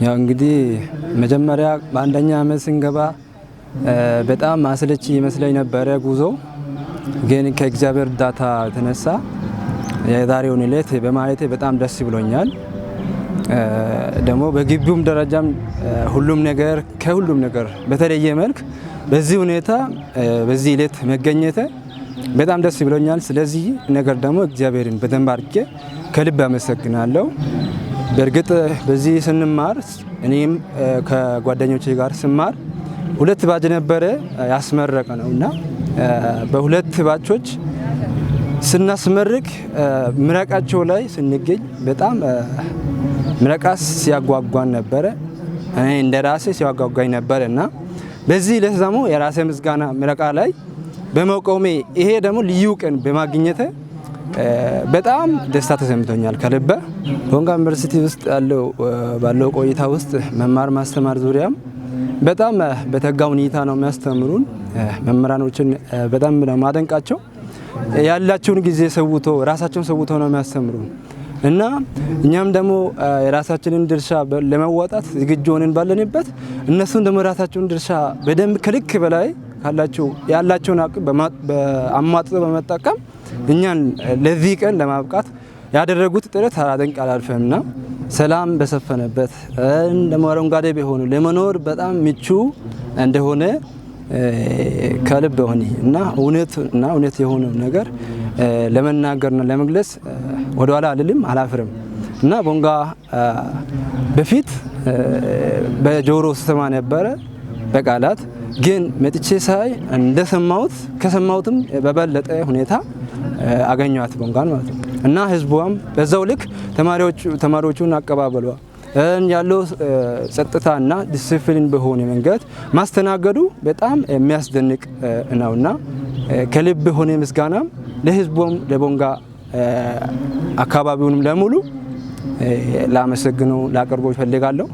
ያው እንግዲህ መጀመሪያ በአንደኛ ዓመት ስንገባ በጣም አሰልቺ ይመስለኝ ነበረ ጉዞ። ግን ከእግዚአብሔር እርዳታ የተነሳ የዛሬውን ዕለት በማየቴ በጣም ደስ ብሎኛል። ደግሞ በግቢውም ደረጃም ሁሉም ነገር ከሁሉም ነገር በተለየ መልክ በዚህ ሁኔታ በዚህ ዕለት መገኘቴ በጣም ደስ ብሎኛል። ስለዚህ ነገር ደግሞ እግዚአብሔርን በደንብ አድርጌ ከልብ አመሰግናለሁ። በእርግጥ በዚህ ስንማር እኔም ከጓደኞቼ ጋር ስማር ሁለት ባች ነበረ ያስመረቀ ነውና በሁለት ባቾች ስናስመርቅ ምረቃቸው ላይ ስንገኝ በጣም ምረቃስ ሲያጓጓን ነበረ። እኔ እንደራሴ ሲያጓጓኝ ነበርና በዚህ ዕለት ደግሞ የራሴ ምስጋና ምረቃ ላይ በመቆሜ ይሄ ደግሞ ልዩ ቀን በማግኘቴ በጣም ደስታ ተሰምቶኛል ከልብ። ቦንጋ ዩኒቨርሲቲ ውስጥ ባለው ቆይታ ውስጥ መማር ማስተማር ዙሪያም በጣም በተጋ ሁኔታ ነው የሚያስተምሩን። መምህራኖችን በጣም ማደንቃቸው ያላቸውን ጊዜ ሰውቶ ራሳቸውን ሰውቶ ነው የሚያስተምሩን እና እኛም ደግሞ የራሳችንን ድርሻ ለመወጣት ዝግጁ ሆነን ባለንበት እነሱን ደግሞ የራሳቸውን ድርሻ በደንብ ከልክ በላይ ያላቸውን አቅም አሟጥጦ በመጠቀም እኛን ለዚህ ቀን ለማብቃት ያደረጉት ጥረት አላደንቅ አላልፈምና ሰላም በሰፈነበት ደግሞ አረንጓዴ ቢሆኑ ለመኖር በጣም ምቹ እንደሆነ ከልብ ሆነ እና እውነት የሆነው ነገር ለመናገርና ለመግለጽ ወደ ኋላ አልልም አላፍርም። እና ቦንጋ በፊት በጆሮ ሰማ ነበረ በቃላት ግን መጥቼ ሳይ እንደሰማሁት ከሰማሁትም በበለጠ ሁኔታ አገኘዋት ቦንጋን ማለት ነው። እና ህዝቧም በዛው ልክ ተማሪዎቹን አቀባበሏ ያለው ጸጥታና ዲሲፕሊን በሆነ መንገድ ማስተናገዱ በጣም የሚያስደንቅ ነውና ከልብ ሆነ ምስጋና ለህዝቡም ለቦንጋ አካባቢውንም ለሙሉ ላመሰግነው ላቀርበው እፈልጋለሁ።